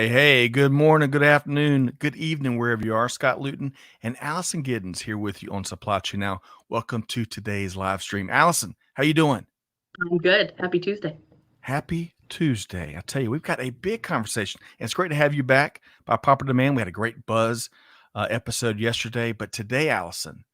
Hey, good morning, good afternoon, good evening, wherever you are. Scott Luton and Allison Giddens here with you on Supply Chain Now. Welcome to today's live stream. Allison, how you doing? I'm good. Happy Tuesday. Happy Tuesday. I tell you, we've got a big conversation, and it's great to have you back by popular demand. We had a great buzz episode yesterday, but today, Allison,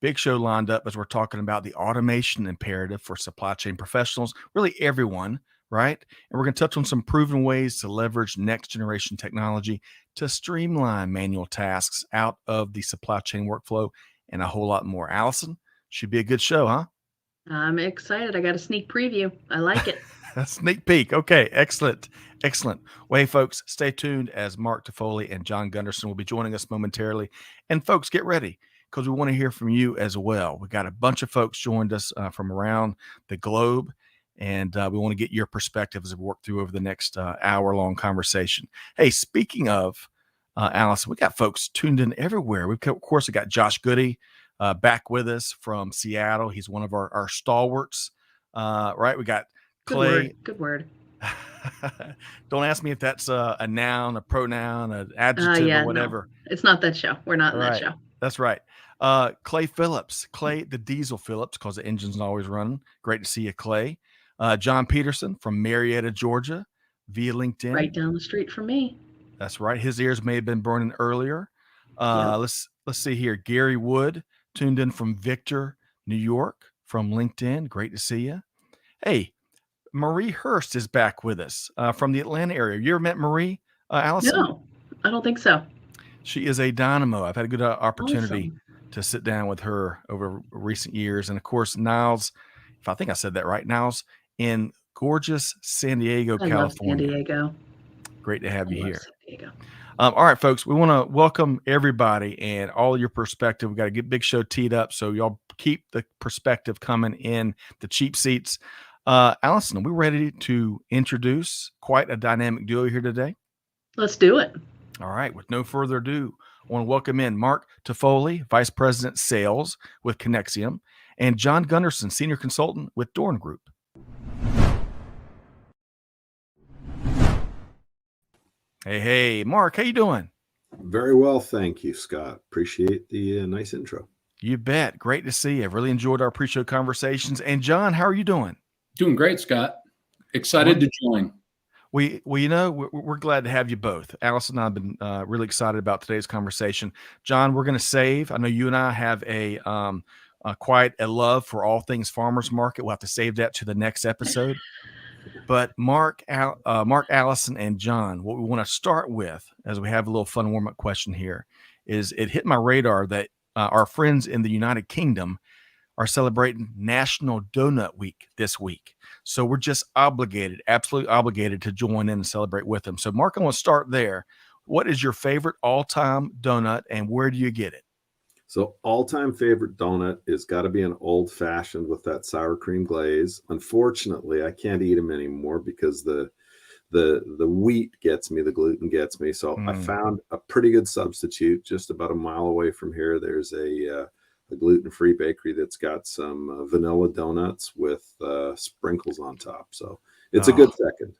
big show lined up as we're talking about the automation imperative for supply chain professionals, really everyone, right? And we're going to touch on some proven ways to leverage next generation technology to streamline manual tasks out of the supply chain workflow and a whole lot more. Allison, should be a good show, huh? I'm excited. I got a sneak preview. I like it. A sneak peek. Okay, excellent. Excellent. Well, hey, folks, stay tuned as Mark Toffoli and John Gunderson will be joining us momentarily. And folks, get ready because we want to hear from you as well. We got a bunch of folks joined us from around the globe, and we want to get your perspective as we work through over the next hour-long conversation. Hey, speaking of Allison, we got folks tuned in everywhere. Of course, we got Josh Goody back with us from Seattle. He's one of our stalwarts, right? We got Clay. Good word. Don't ask me if that's a noun, a pronoun, an adjective, or whatever. No. It's not that show. We're not in that show. That's right. Clay Phillips, Clay the Diesel Phillips, because the engine's always running. Great to see you, Clay. John Peterson from Marietta, Georgia, via LinkedIn. Right down the street from me. That's right. His ears may have been burning earlier. Let's see here. Gary Wood tuned in from Victor, New York, from LinkedIn. Great to see you. Hey, Marie Hurst is back with us from the Atlanta area. You ever met Marie, Allison? No, I don't think so. She is a dynamo. I've had a good opportunity to sit down with her over recent years. And of course, Niles, if I think I said that right, Niles in gorgeous San Diego, California. Love San Diego. Great to have you here. San Diego. All right, folks, we want to welcome everybody and all your perspective. We've got a big show teed up, so y'all keep the perspective coming in the cheap seats. Allison, are we ready to introduce quite a dynamic duo here today? Let's do it. All right. With no further ado, I want to welcome in Mark Toffoli, Vice President Sales with Conexium, and John Gunderson, Senior Consultant with Dorn Group. Hey, Mark, how you doing? Very well, thank you, Scott. Appreciate the nice intro. You bet. Great to see you. I've really enjoyed our pre-show conversations. And John, how are you doing? Doing great, Scott. Excited to join. We're glad to have you both. Allison and I have been really excited about today's conversation. John, we're going to save. I know you and I have quite a love for all things farmers market. We'll have to save that to the next episode. But Mark, Allison, and John, what we want to start with, as we have a little fun warm-up question here, is it hit my radar that our friends in the United Kingdom are celebrating National Donut Week this week. So we're just absolutely obligated to join in and celebrate with them. So Mark, I want to start there. What is your favorite all-time donut and where do you get it? So all-time favorite donut is got to be an old-fashioned with that sour cream glaze. Unfortunately, I can't eat them anymore because the wheat gets me, the gluten gets me. So I found a pretty good substitute just about a mile away from here. There's a gluten-free bakery that's got some vanilla donuts with sprinkles on top. So it's a good second.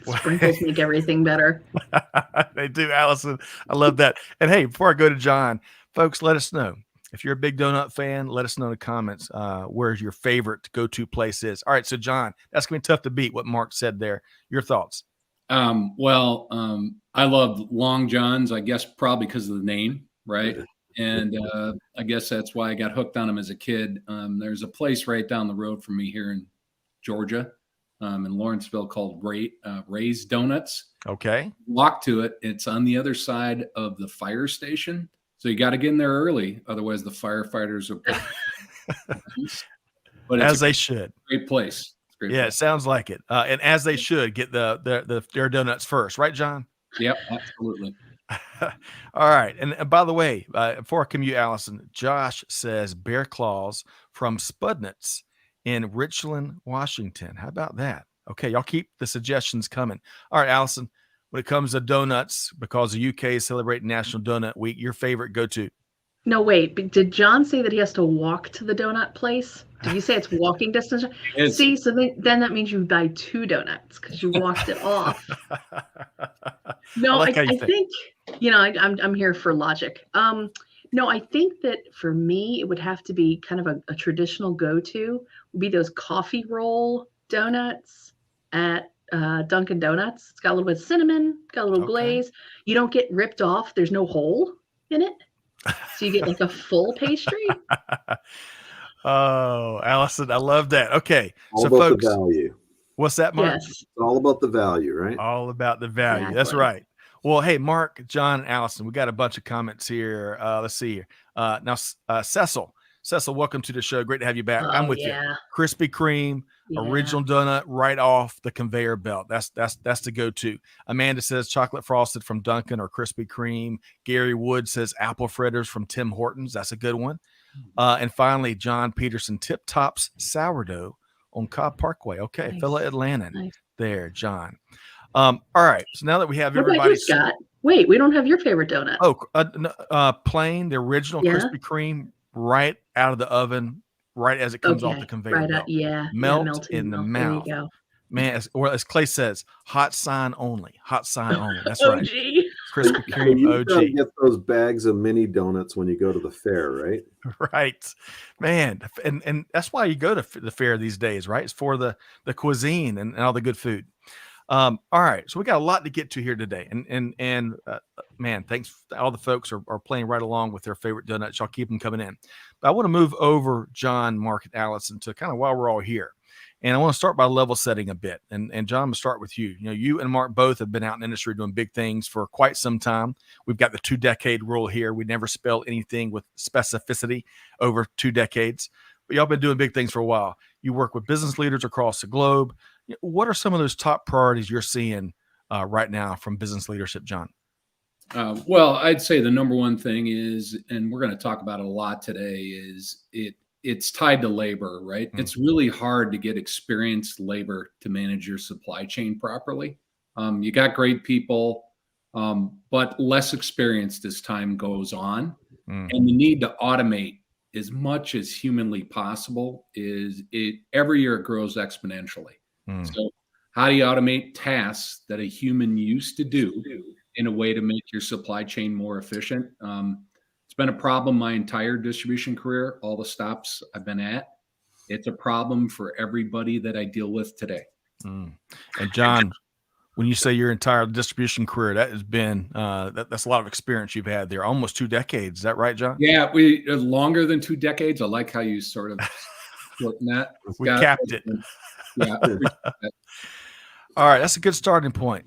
Sprinkles make everything better. They do, Allison. I love that. And hey, before I go to John, folks, let us know. If you're a big donut fan, let us know in the comments where your favorite go-to place is. All right, so John, that's going to be tough to beat what Mark said there. Your thoughts? I love Long John's, I guess probably because of the name, right? And I guess that's why I got hooked on them as a kid. There's a place right down the road from me here in Georgia, in Lawrenceville, called Ray's Donuts. Okay. Walk to it. It's on the other side of the fire station. So you got to get in there early. Otherwise, the firefighters will But as they should. Great place. Yeah, it sounds like it. And as they should get their donuts first. Right, John? Yep, absolutely. All right. And by the way, before I come to you, Allison, Josh says bear claws from Spudnuts in Richland, Washington. How about that? Okay, y'all keep the suggestions coming. All right, Allison, when it comes to donuts, because the UK is celebrating National Donut Week, your favorite go-to? No, wait. Did John say that he has to walk to the donut place? Did you say it's walking distance? See, so then that means you buy 2 donuts because you walked it off. I No, like how you I think. think, I'm here for logic. No, I think that for me, it would have to be kind of a traditional go-to would be those coffee roll donuts at Dunkin' Donuts. It's got a little bit of cinnamon, got a little Okay. glaze. You don't get ripped off. There's no hole in it. So you get like a full pastry. Oh, Allison, I love that. Okay. All So about folks, the value. what's that, Mark? Yes, It's all about the value, right? All about the value. That's exactly. right. Well, hey, Mark, John, Allison, we got a bunch of comments here. Let's see here. Now, Cecil, welcome to the show. Great to have you back. I'm Oh with you. yeah, Krispy Kreme, yeah. original donut right off the conveyor belt. That's the go-to. Amanda says chocolate frosted from Dunkin' or Krispy Kreme. Gary Wood says apple fritters from Tim Hortons. That's a good one. And finally, John Peterson, Tip Tops sourdough on Cobb Parkway. Okay, Nice. fellow Atlantan Nice. there, John. All right. So now that we have What about everybody, you, Scott? Wait, we don't have your favorite donut. plain, the original Yeah? Krispy Kreme, right out of the oven, right as it comes off Okay, the conveyor right belt. yeah, Melt melting in the milk. There you mouth. go. Man, as Clay says, hot sign only. Hot sign only. That's right. OG. Krispy So Kreme you gotta OG. get those bags of mini donuts when you go to the fair, right? Right, man, and that's why you go to the fair these days, right? It's for the cuisine and all the good food. All right, so we got a lot to get to here today, and man, thanks to all the folks are playing right along with their favorite donuts. Y'all keep them coming in. But I want to move over John, Mark, and Allison to kind of while we're all here. And I want to start by level setting a bit. And John, I'm going to start with you. You and Mark both have been out in the industry doing big things for quite some time. We've got the 2-decade rule here. We never spell anything with specificity over 2 decades. But y'all been doing big things for a while. You work with business leaders across the globe. What are some of those top priorities you're seeing right now from business leadership, John? Well, I'd say the number one thing is, and we're going to talk about it a lot today, is it's tied to labor, right? It's really hard to get experienced labor to manage your supply chain properly. You got great people, but less experienced as time goes on. And the need to automate as much as humanly possible every year it grows expenentially. So how do you automate tasks that a human used to do in a way to make your supply chain more efficient? It's been a problem my entire distribution career, all the stops I've been at. It's a problem for everybody that I deal with today. And John, when you say your entire distribution career, that has been that's a lot of experience you've had there, almost 2 decades. Is that right, John? Yeah, we longer than 2 decades. I like how you sort of shorten that. We capped it. Yeah. All right, that's a good starting point,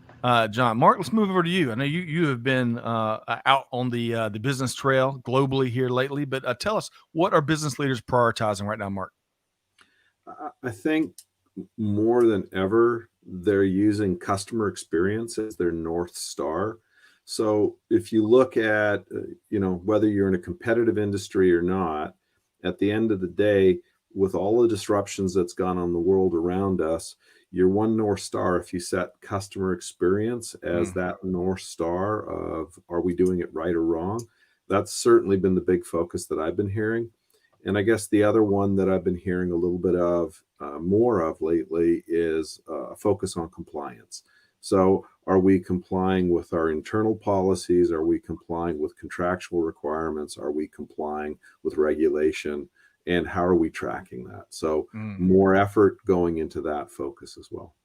John. Mark, let's move over to you. I know you have been out on the business trail globally here lately, but tell us, what are business leaders prioritizing right now, Mark? I think more than ever, they're using customer experience as their North Star. So if you look at, whether you're in a competitive industry or not, at the end of the day, with all the disruptions that's gone on the world around us, your one North Star, if you set customer experience as that North Star of, are we doing it right or wrong? That's certainly been the big focus that I've been hearing. And I guess the other one that I've been hearing a little bit of, more of lately, is a focus on compliance. So are we complying with our internal policies? Are we complying with contractual requirements? Are we complying with regulation? And how are we tracking that? So more effort going into that focus as well.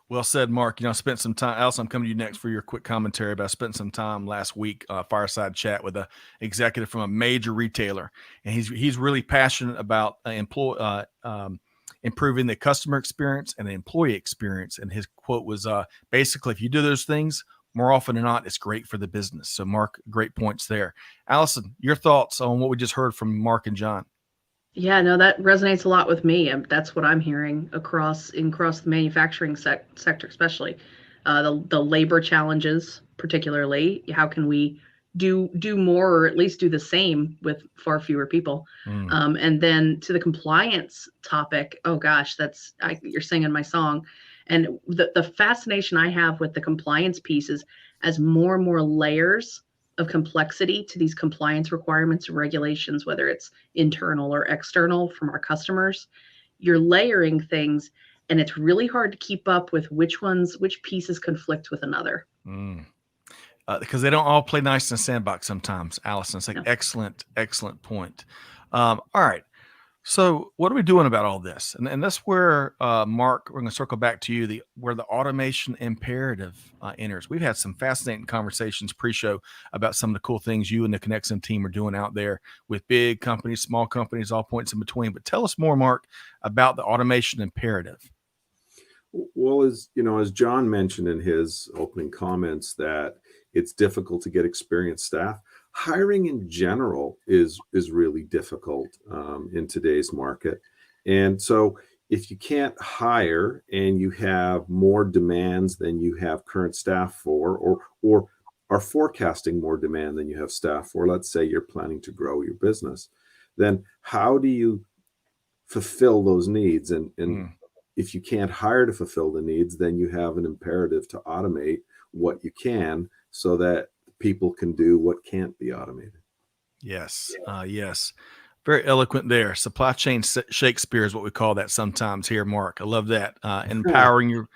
Well said, Mark. I spent some time, Allison, I'm coming to you next for your quick commentary, but I spent some time last week, fireside chat with an executive from a major retailer. And he's really passionate about improving the customer experience and the employee experience. And his quote was basically, if you do those things, more often than not, it's great for the business. So Mark, great points there. Allison, your thoughts on what we just heard from Mark and John? Yeah, no, that resonates a lot with me. That's what I'm hearing across the manufacturing sector, especially the labor challenges, particularly. How can we do more, or at least do the same with far fewer people? And then to the compliance topic, oh gosh, you're singing my song. And the fascination I have with the compliance piece is, as more and more layers of complexity to these compliance requirements and regulations, whether it's internal or external from our customers, you're layering things, and it's really hard to keep up with which pieces conflict with another. because they don't all play nice in the sandbox sometimes, Allison. It's like No. excellent point. All right. So what are we doing about all this? And that's where, Mark, we're going to circle back to you, where the automation imperative enters. We've had some fascinating conversations pre-show about some of the cool things you and the Conexium team are doing out there with big companies, small companies, all points in between. But tell us more, Mark, about the automation imperative. Well, as John mentioned in his opening comments, that it's difficult to get experienced staff. Hiring in general is really difficult in today's market. And so if you can't hire and you have more demands than you have current staff for, or are forecasting more demand than you have staff for, let's say you're planning to grow your business, then how do you fulfill those needs? And if you can't hire to fulfill the needs, then you have an imperative to automate what you can so that people can do what can't be automated. Yes. Yes. Very eloquent there. Supply chain Shakespeare is what we call that sometimes here, Mark. I love that. Empowering your.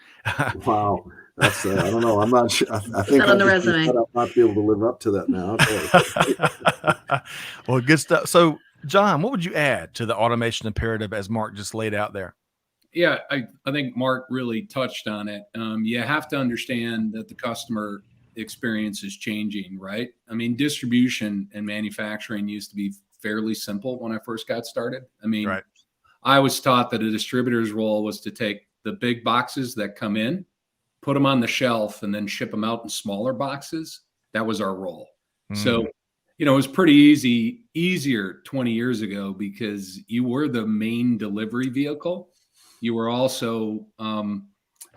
Wow. That's, I don't know. I'm not sure. I think on the resume. I'll not be able to live up to that now. Well, good stuff. So, John, what would you add to the automation imperative as Mark just laid out there? Yeah, I think Mark really touched on it. You have to understand that the customer experience is changing, right? I mean, distribution and manufacturing used to be fairly simple when I first got started. I mean, right. I was taught that a distributor's role was to take the big boxes that come in, put them on the shelf, and then ship them out in smaller boxes. That was our role. So, it was pretty easier 20 years ago because you were the main delivery vehicle. You were also,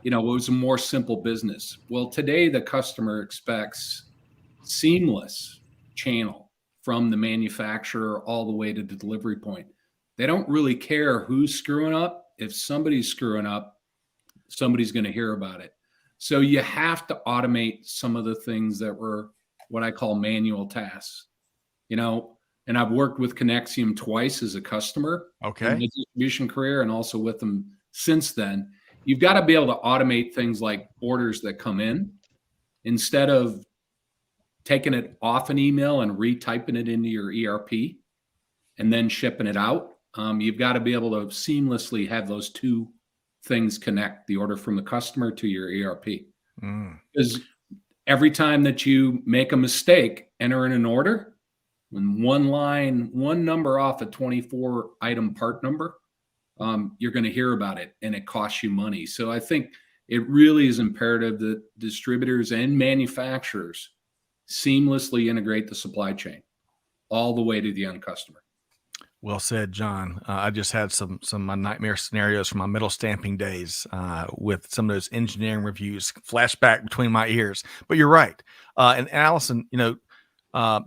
it was a more simple business. Well, today the customer expects seamless channel from the manufacturer all the way to the delivery point. They don't really care who's screwing up. If somebody's screwing up, somebody's going to hear about it. So you have to automate some of the things that were what I call manual tasks, and I've worked with Conexium twice as a customer in my distribution career and also with them since then. You've got to be able to automate things like orders that come in instead of taking it off an email and retyping it into your ERP and then shipping it out. You've got to be able to seamlessly have those two things connect, the order from the customer to your ERP. Because every time that you make a mistake, enter in an order, when one number off a 24 item part number, you're going to hear about it and it costs you money. So I think it really is imperative that distributors and manufacturers seamlessly integrate the supply chain all the way to the end customer. Well said, John. I just had some of my nightmare scenarios from my metal stamping days with some of those engineering reviews flashback between my ears. But you're right. And Allison,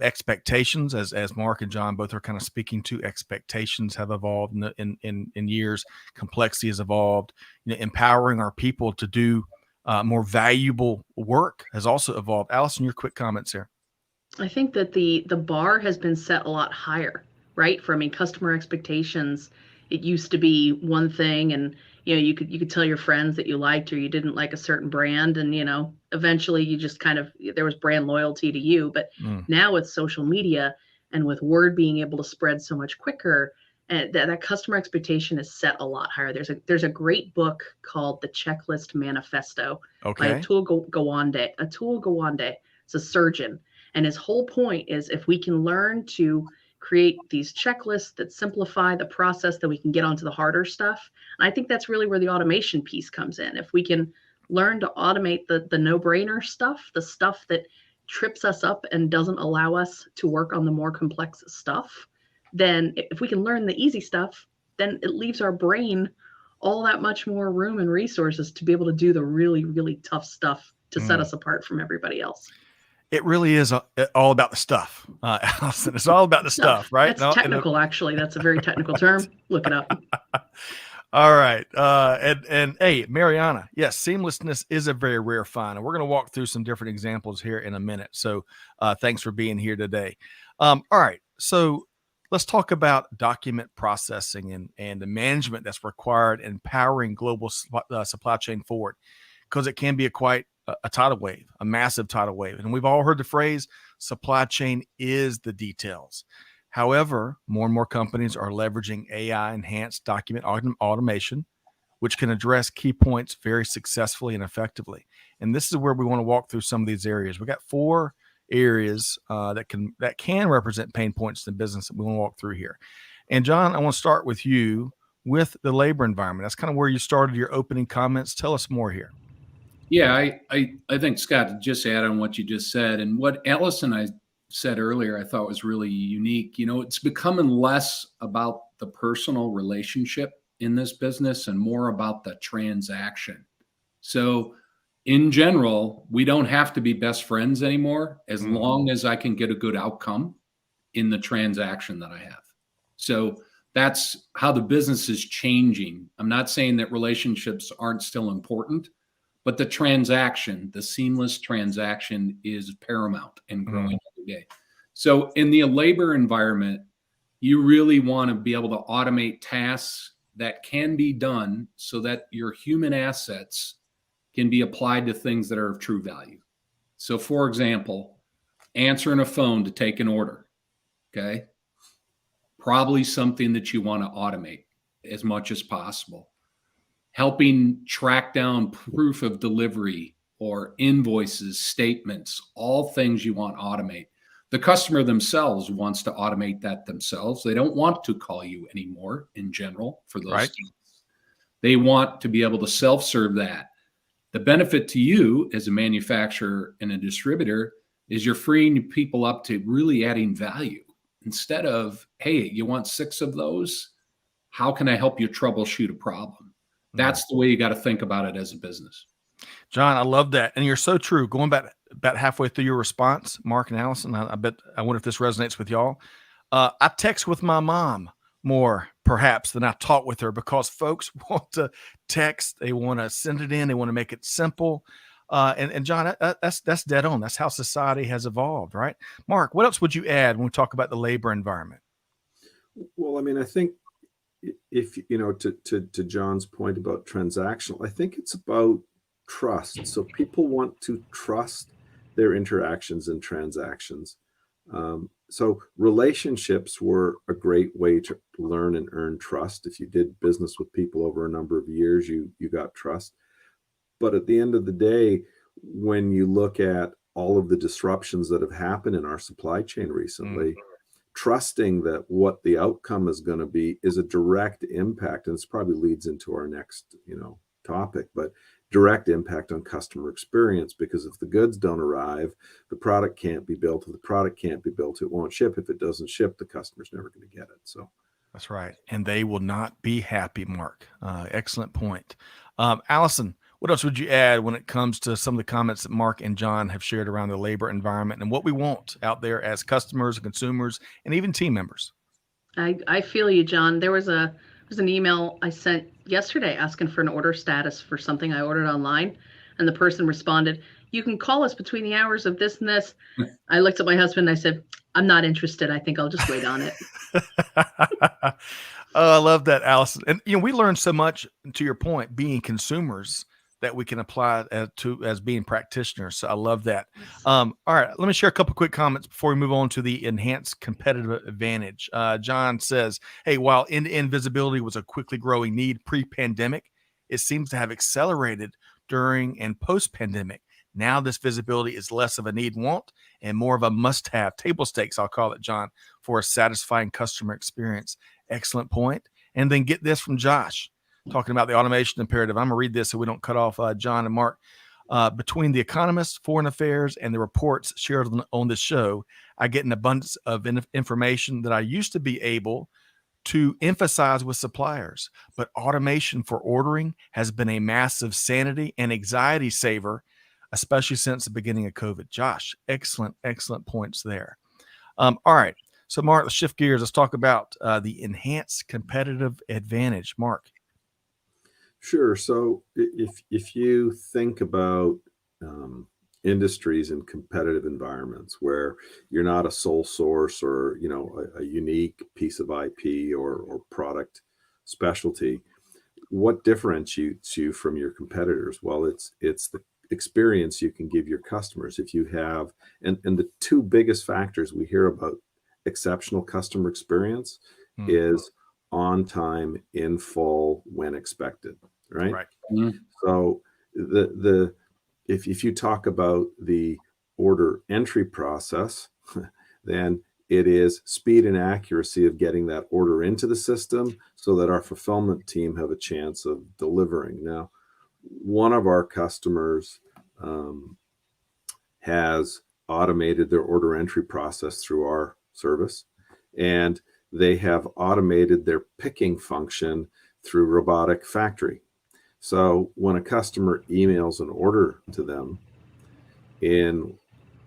expectations, as Mark and John both are kind of speaking to, expectations have evolved in years. Complexity has evolved. Empowering our people to do more valuable work has also evolved. Allison, your quick comments here. I think that the bar has been set a lot higher, right? Customer expectations. It used to be one thing, and you could tell your friends that you liked or you didn't like a certain brand, and eventually you just there was brand loyalty to you. But now with social media and with word being able to spread so much quicker, that customer expectation is set a lot higher. There's a great book called The Checklist Manifesto by Atul Gawande. Atul Gawande is a surgeon, and his whole point is if we can learn to create these checklists that simplify the process, that we can get onto the harder stuff. And I think that's really where the automation piece comes in. If we can learn to automate the no-brainer stuff, the stuff that trips us up and doesn't allow us to work on the more complex stuff, then if we can learn the easy stuff, then it leaves our brain all that much more room and resources to be able to do the really, really tough stuff to set us apart from everybody else. It really is all about the stuff, Allison. It's all about the stuff, right? That's technical, actually. That's a very technical term. Look it up. All right. And hey, Mariana, yes, seamlessness is a very rare find. And we're going to walk through some different examples here in a minute. So thanks for being here today. All right. So let's talk about document processing and the management that's required in powering global supply chain forward, because it can be a quite a tidal wave, a massive tidal wave. And we've all heard the phrase, supply chain is the details. However, more and more companies are leveraging AI enhanced document automation, which can address key points very successfully and effectively. And this is where we want to walk through some of these areas. We got 4 areas that can represent pain points in the business that we want to walk through here. And John, I want to start with you with the labor environment. That's kind of where you started your opening comments. Tell us more here. Yeah, I think, Scott, just add on what you just said, and what Allison and I said earlier, I thought was really unique. It's becoming less about the personal relationship in this business and more about the transaction. So in general, we don't have to be best friends anymore as long as I can get a good outcome in the transaction that I have. So that's how the business is changing. I'm not saying that relationships aren't still important, but the transaction, the seamless transaction, is paramount and growing every day. So in the labor environment, you really want to be able to automate tasks that can be done so that your human assets can be applied to things that are of true value. So for example, answering a phone to take an order, okay? Probably something that you want to automate as much as possible. Helping track down proof of delivery or invoices, statements, all things you want to automate. The customer themselves wants to automate that themselves. They don't want to call you anymore in general for those things. They want to be able to self-serve that. The benefit to you as a manufacturer and a distributor is you're freeing people up to really adding value. Instead of, hey, you want 6 of those? How can I help you troubleshoot a problem? That's the way you got to think about it as a business. John, I love that. And you're so true. Going back about halfway through your response, Mark and Allison, I wonder if this resonates with y'all. I text with my mom more perhaps than I talk with her, because folks want to text. They want to send it in. They want to make it simple. And John, that's dead on. That's how society has evolved, right? Mark, what else would you add when we talk about the labor environment? Well, I mean, I think if, to John's point about transactional, I think it's about trust. So people want to trust their interactions and transactions. So relationships were a great way to learn and earn trust. If you did business with people over a number of years, you got trust. But at the end of the day, when you look at all of the disruptions that have happened in our supply chain recently, trusting that what the outcome is going to be is a direct impact. And this probably leads into our next, topic, but direct impact on customer experience, because if the goods don't arrive, the product can't be built. If the product can't be built, it won't ship. If it doesn't ship, the customer's never going to get it. So that's right. And they will not be happy, Mark. Excellent point. Allison, what else would you add when it comes to some of the comments that Mark and John have shared around the labor environment and what we want out there as customers and consumers and even team members? I feel you, John. There was an email I sent yesterday asking for an order status for something I ordered online, and the person responded, "You can call us between the hours of this and this." I looked at my husband and I said, "I'm not interested. I think I'll just wait on it." Oh, I love that, Allison. And we learned so much, to your point, being consumers, that we can apply as being practitioners. So I love that. All right, let me share a couple quick comments before we move on to the enhanced competitive advantage. John says, hey, while end-to-end visibility was a quickly growing need pre-pandemic, it seems to have accelerated during and post-pandemic. Now this visibility is less of a need and want and more of a must-have, table stakes, I'll call it, John, for a satisfying customer experience. Excellent point. And then get this from Josh, talking about the automation imperative. I'm going to read this so we don't cut off John and Mark. Between The Economist, Foreign Affairs, and the reports shared on this show, I get an abundance of information that I used to be able to emphasize with suppliers. But automation for ordering has been a massive sanity and anxiety saver, especially since the beginning of COVID. Josh, excellent points there. All right. So, Mark, let's shift gears. Let's talk about the enhanced competitive advantage. Mark. Sure. So if you think about industries and competitive environments where you're not a sole source or a unique piece of IP or product specialty, what differentiates you from your competitors? Well, it's experience you can give your customers. If you have, and the two biggest factors we hear about exceptional customer experience is on time, in full, when expected, right? Right. Mhm. So if you talk about the order entry process, then it is speed and accuracy of getting that order into the system so that our fulfillment team have a chance of delivering. Now, one of our customers has automated their order entry process through our service, and they have automated their picking function through robotic factory. So when a customer emails an order to them, in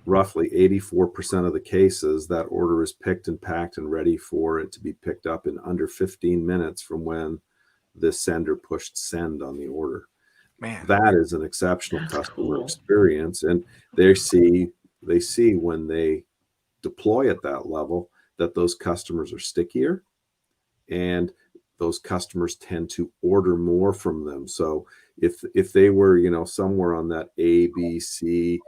roughly 84% of the cases, that order is picked and packed and ready for it to be picked up in under 15 minutes from when the sender pushed send on the order. Man, That is an exceptional That's customer cool. experience. And they see when they deploy at that level that those customers are stickier, and those customers tend to order more from them. So if they were, somewhere on that A, B, C,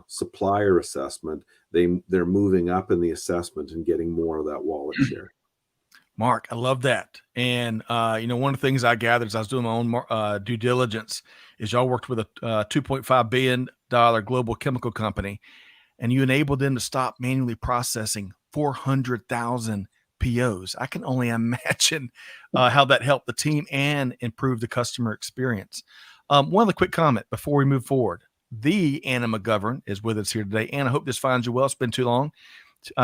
supplier assessment, they're moving up in the assessment and getting more of that wallet share. Mark, I love that. And, one of the things I gathered as I was doing my own due diligence is y'all worked with a $2.5 billion global chemical company, and you enabled them to stop manually processing 400,000 POs. I can only imagine how that helped the team and improved the customer experience. One other quick comment before we move forward. The Anna McGovern is with us here today. Anna, I hope this finds you well. It's been too long.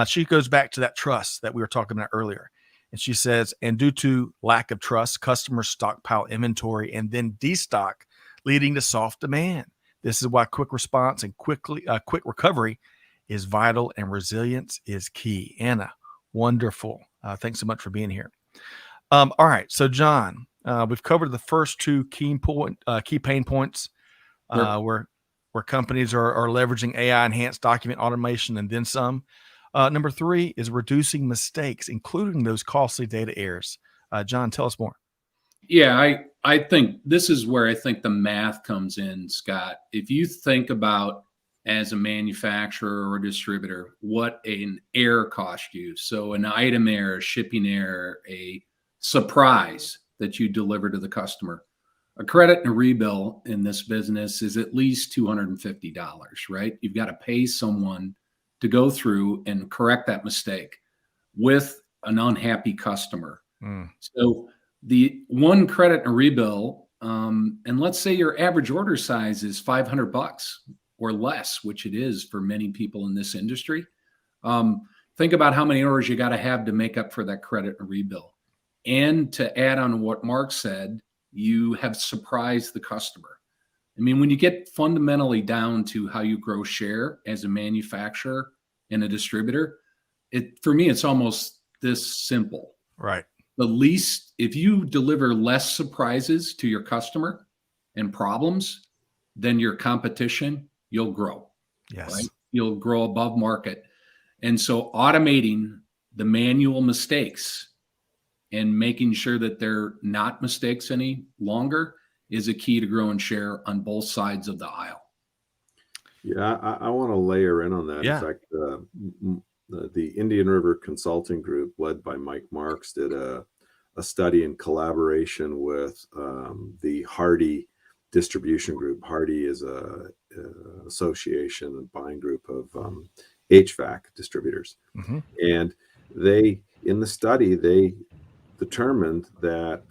She goes back to that trust that we were talking about earlier. And she says, and due to lack of trust, customers stockpile inventory and then destock, leading to soft demand. This is why quick response and quick recovery is vital, and resilience is key. Anna, wonderful. Thanks so much for being here. All right. So, John, we've covered the first two key pain points where companies are leveraging AI enhanced document automation and then some. Number 3 is reducing mistakes, including those costly data errors. John, tell us more. Yeah, I think this is where I think the math comes in, Scott. If you think about, as a manufacturer or a distributor, what an error cost you. So an item error, a shipping error, a surprise that you deliver to the customer. A credit and a rebill in this business is at least $250, right? You've got to pay someone to go through and correct that mistake with an unhappy customer. So the one credit and a rebill, and let's say your average order size is $500 or less, which it is for many people in this industry. Think about how many orders you got to have to make up for that credit and rebill. And to add on what Mark said, you have surprised the customer. I mean, when you get fundamentally down to how you grow share as a manufacturer and a distributor, for me, it's almost this simple. Right. If you deliver less surprises to your customer and problems than your competition, you'll grow. Yes. Right? You'll grow above market. And so automating the manual mistakes and making sure that they're not mistakes any longer is a key to growing share on both sides of the aisle. Yeah, I want to layer in on that. Yeah. In fact, the Indian River Consulting Group, led by Mike Marks, did a study in collaboration with the Hardy Distribution Group. Hardy is a association and buying group of HVAC distributors. Mm-hmm. And in the study, they determined that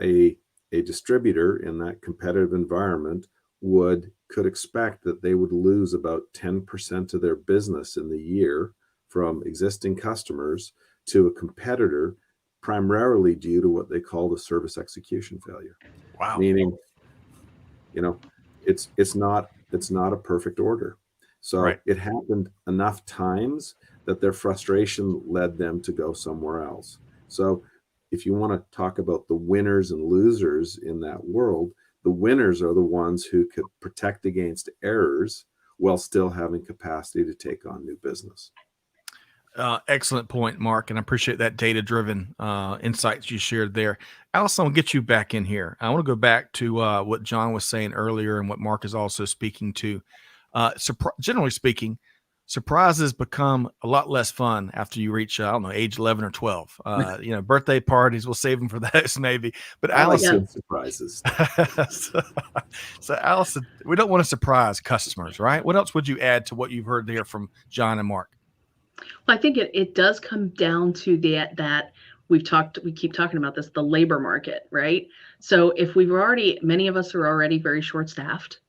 a distributor in that competitive environment could expect that they would lose about 10% of their business in the year from existing customers to a competitor, primarily due to what they call the service execution failure. Wow. Meaning, it's not a perfect order. So Right. It happened enough times that their frustration led them to go somewhere else. So if you want to talk about the winners and losers in that world, the winners are the ones who could protect against errors while still having capacity to take on new business. Excellent point, Mark, and I appreciate that data-driven insights you shared there. Allison, I'll get you back in here. I want to go back to what John was saying earlier and what Mark is also speaking to. Generally speaking, surprises become a lot less fun after you reach, I don't know, age 11 or 12. Birthday parties, we'll save them for those maybe. But Allison, surprises. so Allison, we don't want to surprise customers, right? What else would you add to what you've heard there from John and Mark? Well, I think it does come down to that we keep talking about this, the labor market, right? So if many of us are already very short staffed,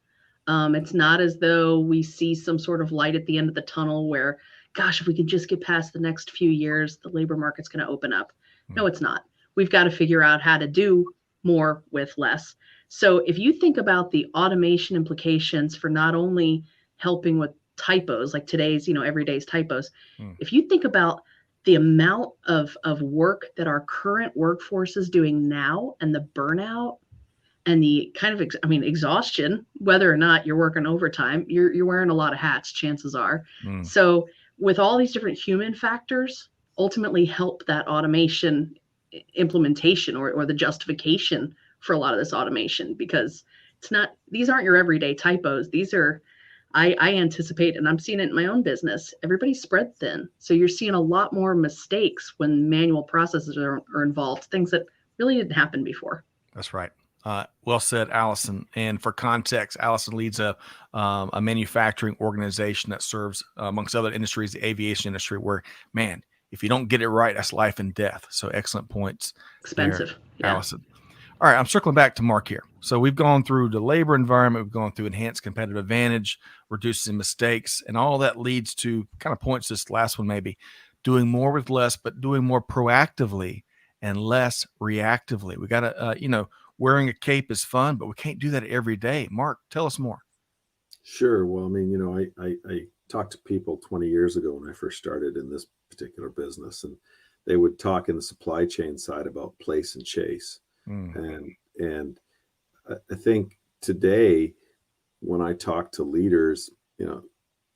it's not as though we see some sort of light at the end of the tunnel where, gosh, if we could just get past the next few years, the labor market's going to open up. No, it's not. We've got to figure out how to do more with less. So if you think about the automation implications for not only helping with typos, like today's, everyday's typos, if you think about the amount of work that our current workforce is doing now and the burnout and the kind of, exhaustion, whether or not you're working overtime, you're wearing a lot of hats, chances are. So with all these different human factors, ultimately help that automation implementation or the justification for a lot of this automation, because these aren't your everyday typos. These are, I anticipate, and I'm seeing it in my own business, everybody's spread thin. So you're seeing a lot more mistakes when manual processes are involved, things that really didn't happen before. That's right. Well said, Allison. And for context, Allison leads a manufacturing organization that serves, amongst other industries, the aviation industry, where, man, if you don't get it right, that's life and death. So excellent points. Expensive. There, yeah. Allison. All right, I'm circling back to Mark here. So we've gone through the labor environment, we've gone through enhanced competitive advantage, reducing mistakes, and all that leads to kind of points this last one maybe, doing more with less, but doing more proactively and less reactively. We got to, wearing a cape is fun, but we can't do that every day. Mark, tell us more. Sure. Well, I talked to people 20 years ago when I first started in this particular business, and they would talk in the supply chain side about place and chase. And I think today, when I talk to leaders,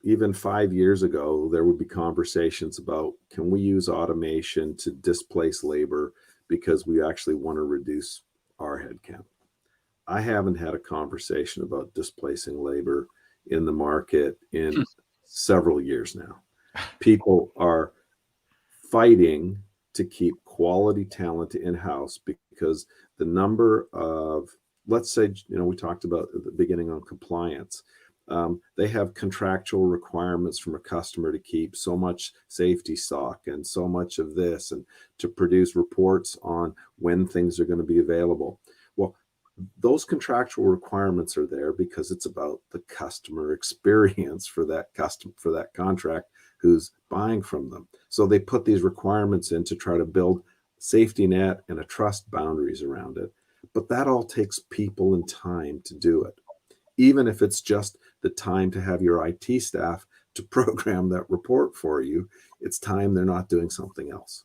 even 5 years ago, there would be conversations about, can we use automation to displace labor because we actually want to reduce our headcount? I haven't had a conversation about displacing labor in the market in several years now. People are fighting to keep quality talent in-house because the number of, let's say, we talked about at the beginning on compliance. They have contractual requirements from a customer to keep so much safety stock and so much of this, and to produce reports on when things are going to be available. Well, those contractual requirements are there because it's about the customer experience for that contract who's buying from them. So they put these requirements in to try to build safety net and a trust boundaries around it. But that all takes people and time to do it. Even if it's just the time to have your IT staff to program that report for you, it's time they're not doing something else.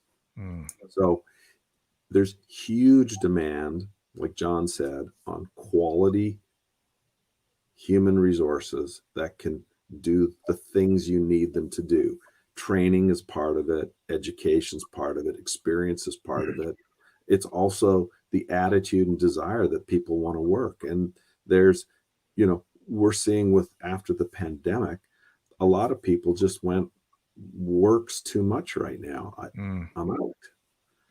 So there's huge demand, like John said, on quality human resources that can do the things you need them to do. Training is part of it. Education's part of it. Experience is part of it. It's also the attitude and desire that people want to work. And there's, we're seeing after the pandemic, a lot of people just works too much right now. I'm out.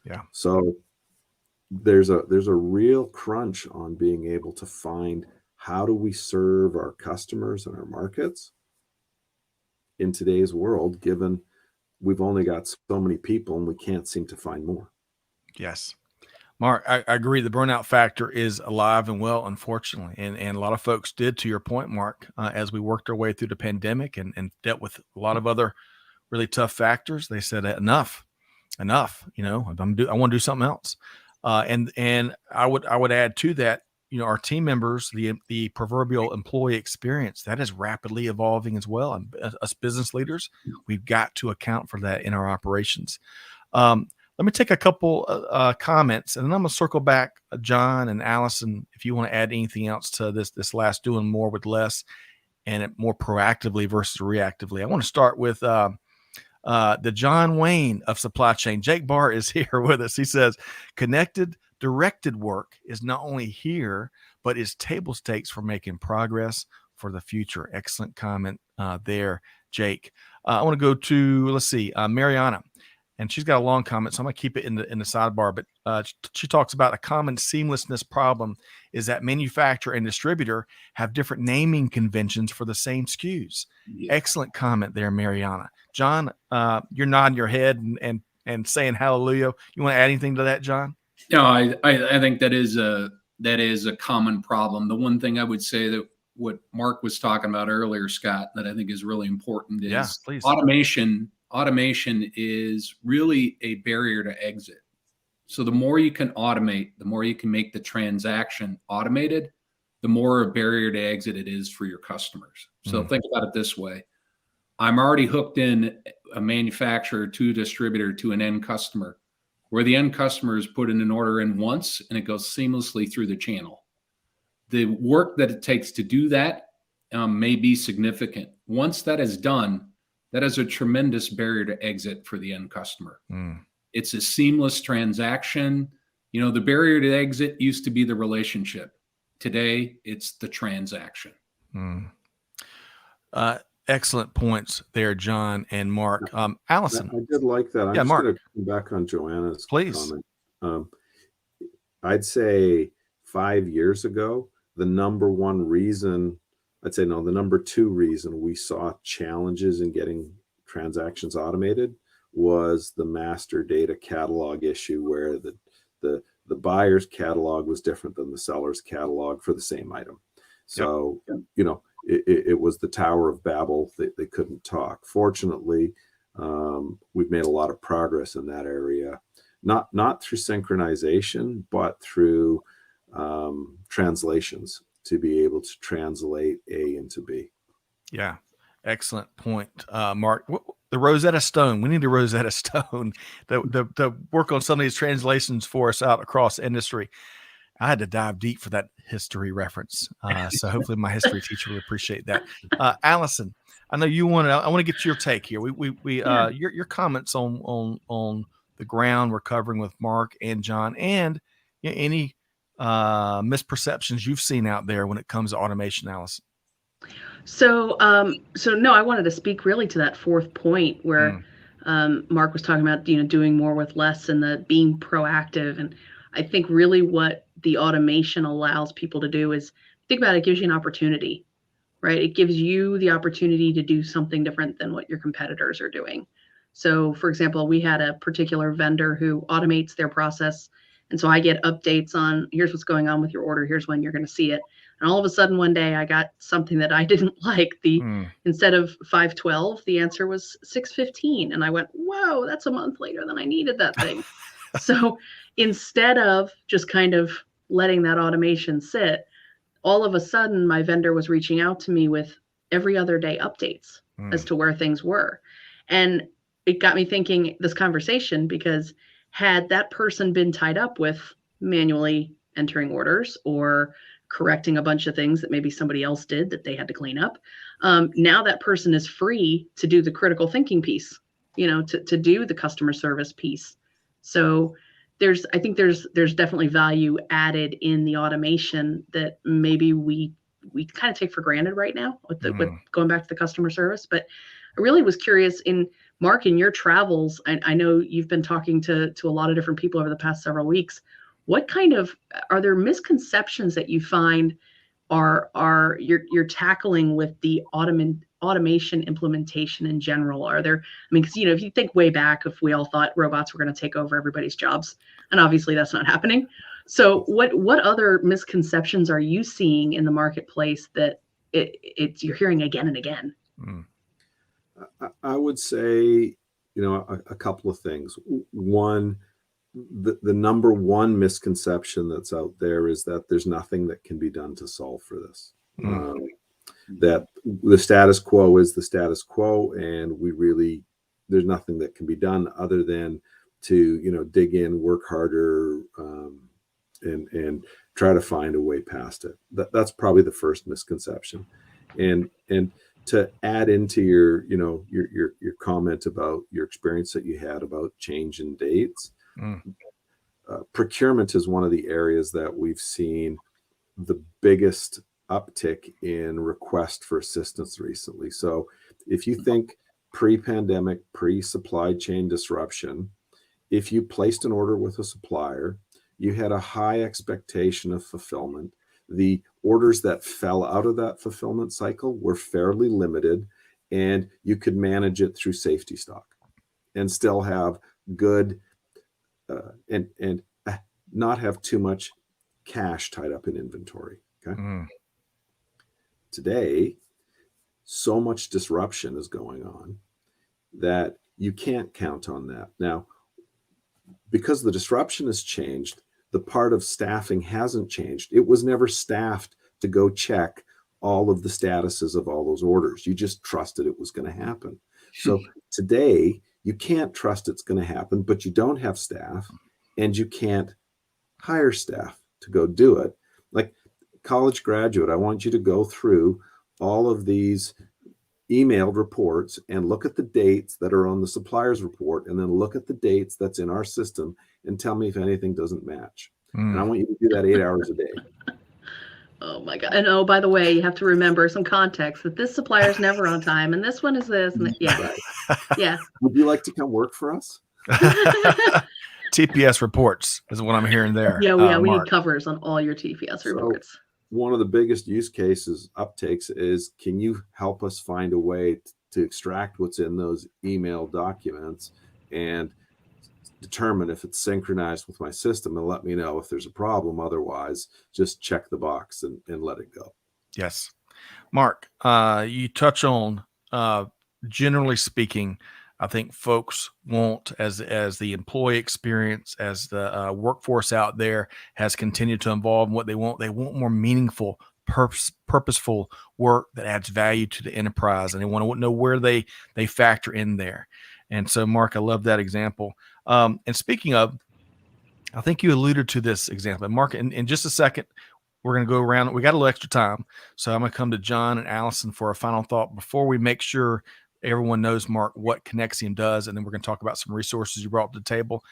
Yeah. So there's a real crunch on being able to find, how do we serve our customers and our markets in today's world, given we've only got so many people and we can't seem to find more. Yes. Mark, I agree. The burnout factor is alive and well, unfortunately. And a lot of folks did, to your point, Mark, as we worked our way through the pandemic and dealt with a lot of other really tough factors. They said, enough, I want to do something else. And I would add to that, our team members, the proverbial employee experience, that is rapidly evolving as well. And us business leaders, we've got to account for that in our operations. Let me take a couple comments, and then I'm going to circle back, John and Allison, if you want to add anything else to this last, doing more with less and it more proactively versus reactively. I want to start with The John Wayne of supply chain. Jake Barr is here with us. He says, connected, directed work is not only here, but is table stakes for making progress for the future. Excellent comment there, Jake. I want to go to, let's see, Mariana. And she's got a long comment, so I'm going to keep it in the sidebar. But she talks about a common seamlessness problem is that manufacturer and distributor have different naming conventions for the same SKUs. Yeah. Excellent comment there, Mariana. John, you're nodding your head and saying hallelujah. You want to add anything to that, John? No, I think that is a common problem. The one thing I would say that what Mark was talking about earlier, Scott, that I think is really important is automation. Automation is really a barrier to exit. So the more you can automate, the more you can make the transaction automated, the more a barrier to exit it is for your customers. So think about it this way. I'm already hooked in a manufacturer to a distributor to an end customer, where the end customer is putting an order in once and it goes seamlessly through the channel. The work that it takes to do that may be significant. Once that is done, that is a tremendous barrier to exit for the end customer. It's a seamless transaction. You know, the barrier to exit used to be the relationship. Today, it's the transaction. Excellent points there, John and Mark. Allison. I did like that. I'm just Mark. going to come back on Joanna's Please. comment. I'd say 5 years ago, the number two reason we saw challenges in getting transactions automated was the master data catalog issue, where the buyer's catalog was different than the seller's catalog for the same item. So, you know, it was the Tower of Babel. They couldn't talk. Fortunately, we've made a lot of progress in that area, not through synchronization, but through translations to be able to translate A into B. Yeah, excellent point, Mark. The Rosetta Stone. We need a Rosetta Stone to work on some of these translations for us out across industry. I had to dive deep for that history reference, so hopefully my history teacher will appreciate that. Allison, I know you want to. I want to get your take here. Your comments on the ground we're covering with Mark and John, and any misperceptions you've seen out there when it comes to automation, Allison. So no, I wanted to speak really to that fourth point where Mark was talking about, doing more with less and the being proactive. And I think really what the automation allows people to do is, think about it, gives you an opportunity, right? It gives you the opportunity to do something different than what your competitors are doing. So for example, we had a particular vendor who automates their process. And so I get updates on, here's what's going on with your order. Here's when you're going to see it. And all of a sudden one day I got something that I didn't like. Instead of 5/12, the answer was 6/15. And I went, whoa, that's a month later than I needed that thing. So instead of just kind of letting that automation sit, all of a sudden my vendor was reaching out to me with every other day updates as to where things were. And it got me thinking this conversation, because had that person been tied up with manually entering orders or correcting a bunch of things that maybe somebody else did that they had to clean up, now that person is free to do the critical thinking piece, to do the customer service piece. So I think there's definitely value added in the automation that maybe we kind of take for granted right now with going back to the customer service. But I really was curious, Mark, in your travels, I know you've been talking to a lot of different people over the past several weeks. What are there misconceptions that you find you're tackling with the automation implementation in general? Are there, because if you think way back, if we all thought robots were going to take over everybody's jobs, and obviously that's not happening. So what other misconceptions are you seeing in the marketplace that you're hearing again and again? I would say, a couple of things. One, the number one misconception that's out there is that there's nothing that can be done to solve for this. That the status quo is the status quo, and there's nothing that can be done other than to, dig in, work harder, and try to find a way past it. That's probably the first misconception. And to add into your, your comment about your experience that you had about change in dates, procurement is one of the areas that we've seen the biggest uptick in request for assistance recently. So if you think pre-pandemic, pre-supply chain disruption, if you placed an order with a supplier, you had a high expectation of fulfillment. The orders that fell out of that fulfillment cycle were fairly limited, and you could manage it through safety stock and still have good and not have too much cash tied up in inventory. Okay. Today, so much disruption is going on that you can't count on that. Now, because the disruption has changed, the part of staffing hasn't changed. It was never staffed to go check all of the statuses of all those orders. You just trusted it was going to happen. So today, you can't trust it's going to happen, but you don't have staff and you can't hire staff to go do it. Like college graduate, I want you to go through all of these emailed reports and look at the dates that are on the supplier's report, and then look at the dates that's in our system and tell me if anything doesn't match. And I want you to do that 8 hours a day. Oh my God. And oh, by the way, you have to remember some context that this supplier is never on time and this one is this. And yeah. Right. Yeah. Would you like to come work for us? TPS reports is what I'm hearing there. Yeah, we Mark. need covers on all your TPS reports. One of the biggest use cases uptakes is, can you help us find a way to extract what's in those email documents and determine if it's synchronized with my system and let me know if there's a problem. Otherwise, just check the box and let it go. Yes. Mark, you touch on, generally speaking, I think folks want, as the employee experience, as the workforce out there has continued to evolve in what they want more meaningful, purposeful work that adds value to the enterprise, and they want to know where they factor in there. And so, Mark, I love that example. And speaking of, I think you alluded to this example. And Mark, in just a second, we're going to go around. We got a little extra time, so I'm going to come to John and Allison for a final thought before we make sure everyone knows, Mark, what Conexium does, and then we're going to talk about some resources you brought to the table.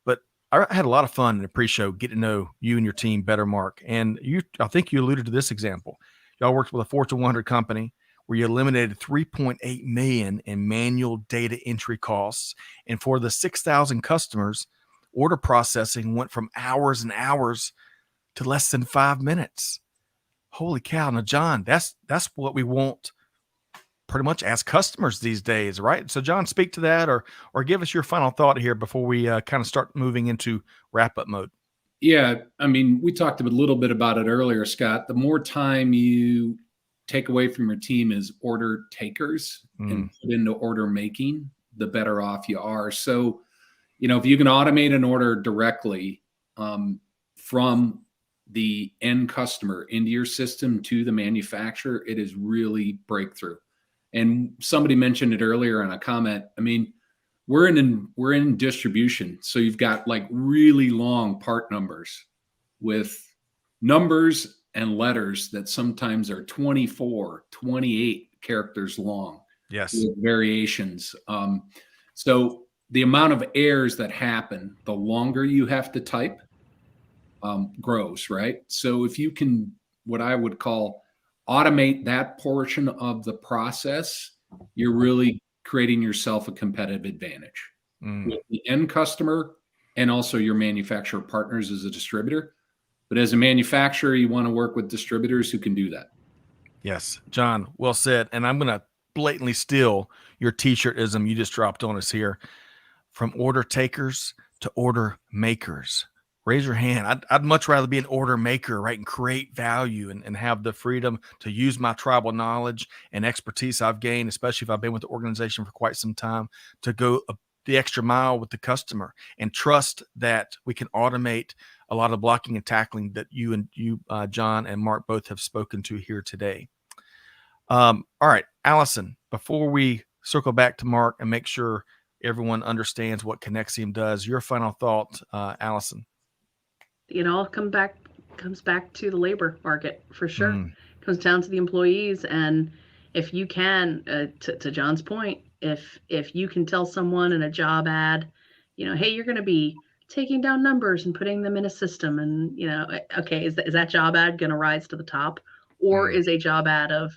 But I had a lot of fun in the pre-show getting to know you and your team better, Mark. And I think you alluded to this example. Y'all worked with a Fortune 100 company where you eliminated $3.8 million in manual data entry costs. And for the 6,000 customers, order processing went from hours and hours to less than 5 minutes. Holy cow. Now, John, that's what we want pretty much as customers these days, right? So, John, speak to that or give us your final thought here before we kind of start moving into wrap-up mode. Yeah, I mean, we talked a little bit about it earlier, Scott. The more time you take away from your team as order takers and put into order making, the better off you are. So, if you can automate an order directly from the end customer into your system to the manufacturer, it is really breakthrough. And somebody mentioned it earlier in a comment. I mean, we're in distribution. So you've got like really long part numbers with numbers and letters that sometimes are 24, 28 characters long. Yes. With variations. So the amount of errors that happen, the longer you have to type, grows, right? So if you can, what I would call, automate that portion of the process, you're really creating yourself a competitive advantage with the end customer and also your manufacturer partners as a distributor. But as a manufacturer, you want to work with distributors who can do that. Yes, John, well said. And I'm going to blatantly steal your t-shirtism you just dropped on us here. From order takers to order makers. Raise your hand. I'd much rather be an order maker, right, and create value and have the freedom to use my tribal knowledge and expertise I've gained, especially if I've been with the organization for quite some time, to go the extra mile with the customer and trust that we can automate a lot of blocking and tackling that you, John and Mark, both have spoken to here today. All right, Allison, before we circle back to Mark and make sure everyone understands what Conexium does, your final thought, Allison. It all comes back to the labor market for sure. Comes down to the employees and if you can, to John's point, if you can tell someone in a job ad, hey, you're going to be taking down numbers and putting them in a system, and okay, is that job ad going to rise to the top, or is a job ad of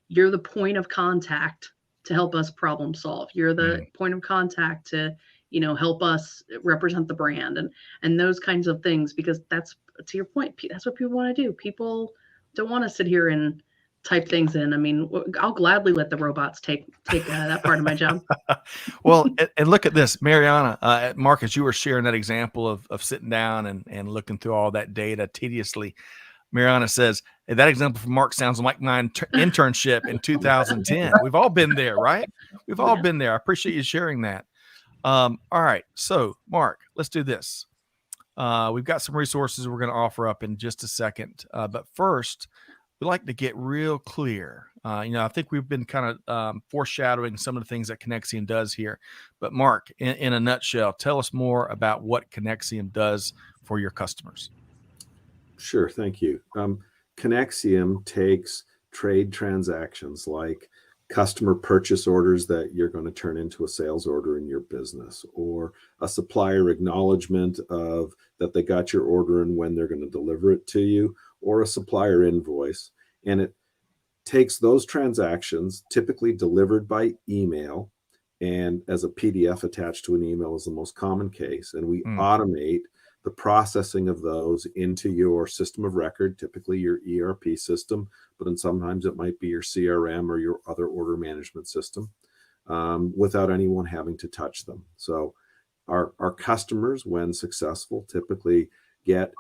you're the point of contact to help us problem solve, you're the point of contact to help us represent the brand, and those kinds of things, because that's, to your point, that's what people want to do. People don't want to sit here and type things in. I mean, I'll gladly let the robots take that part of my job. Well, and look at this, Mariana, Marcus, you were sharing that example of sitting down and looking through all that data tediously. Mariana says, hey, that example from Mark sounds like my internship in 2010. We've all been there, right? We've all been there. I appreciate you sharing that. All right. So, Mark, let's do this. We've got some resources we're going to offer up in just a second. But first, we like to get real clear. I think we've been kind of foreshadowing some of the things that Conexium does here. But Mark, in a nutshell, tell us more about what Conexium does for your customers. Sure, thank you. Conexium takes trade transactions like customer purchase orders that you're going to turn into a sales order in your business, or a supplier acknowledgement of that they got your order and when they're going to deliver it to you, or a supplier invoice. And it takes those transactions, typically delivered by email, and as a PDF attached to an email is the most common case. And we automate the processing of those into your system of record, typically your ERP system, but then sometimes it might be your CRM or your other order management system, without anyone having to touch them. So our customers, when successful, typically get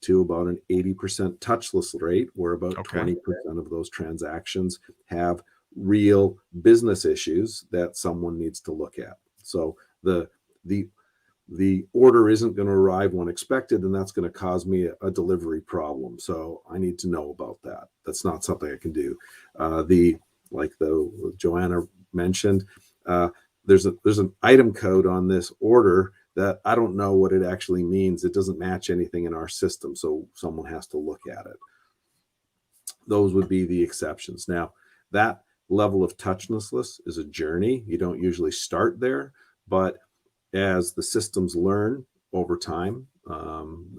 to about an 80% touchless rate, where about 20% of those transactions have real business issues that someone needs to look at. So the order isn't going to arrive when expected, and that's going to cause me a delivery problem. So I need to know about that. That's not something I can do. Like Joanna mentioned, there's an item code on this order that I don't know what it actually means. It doesn't match anything in our system, so someone has to look at it. Those would be the exceptions. Now, that level of touchlessness is a journey. You don't usually start there, but as the systems learn over time,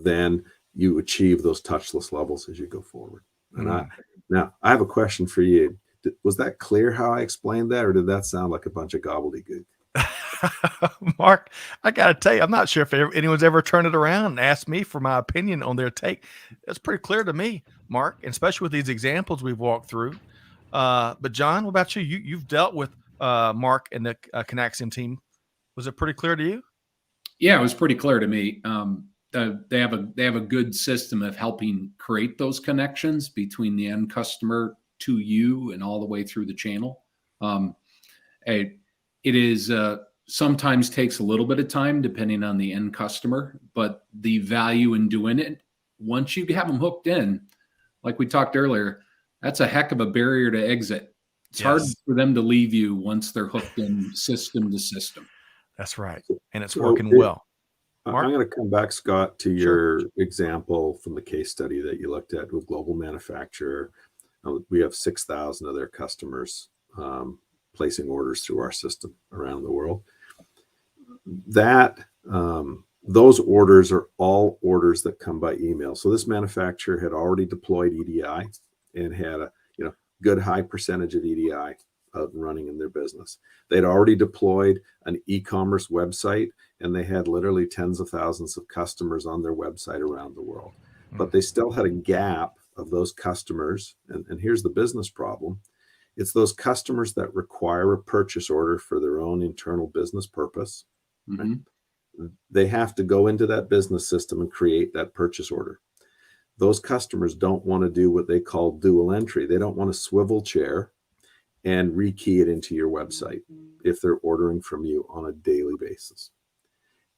then you achieve those touchless levels as you go forward. And now I have a question for you. Was that clear how I explained that, or did that sound like a bunch of gobbledygook? Mark, I got to tell you, I'm not sure if anyone's ever turned it around and asked me for my opinion on their take. That's pretty clear to me, Mark, and especially with these examples we've walked through. But John, what about you? You've dealt with Mark and the Conexium team. Was it pretty clear to you? Yeah, it was pretty clear to me. They have a good system of helping create those connections between the end customer to you and all the way through the channel. It is sometimes takes a little bit of time depending on the end customer, but the value in doing it, once you have them hooked in, like we talked earlier, that's a heck of a barrier to exit. It's hard for them to leave you once they're hooked in system to system. That's right. And it's working well. Mark? I'm going to come back, Scott, to your example from the case study that you looked at with global manufacturer. We have 6,000 of their customers placing orders through our system around the world. Those orders are all orders that come by email. So this manufacturer had already deployed EDI and had a good high percentage of EDI out and running in their business. They'd already deployed an e-commerce website, and they had literally tens of thousands of customers on their website around the world. But they still had a gap of those customers. And here's the business problem. It's those customers that require a purchase order for their own internal business purpose. Right? They have to go into that business system and create that purchase order. Those customers don't want to do what they call dual entry. They don't want to swivel chair and rekey it into your website if they're ordering from you on a daily basis.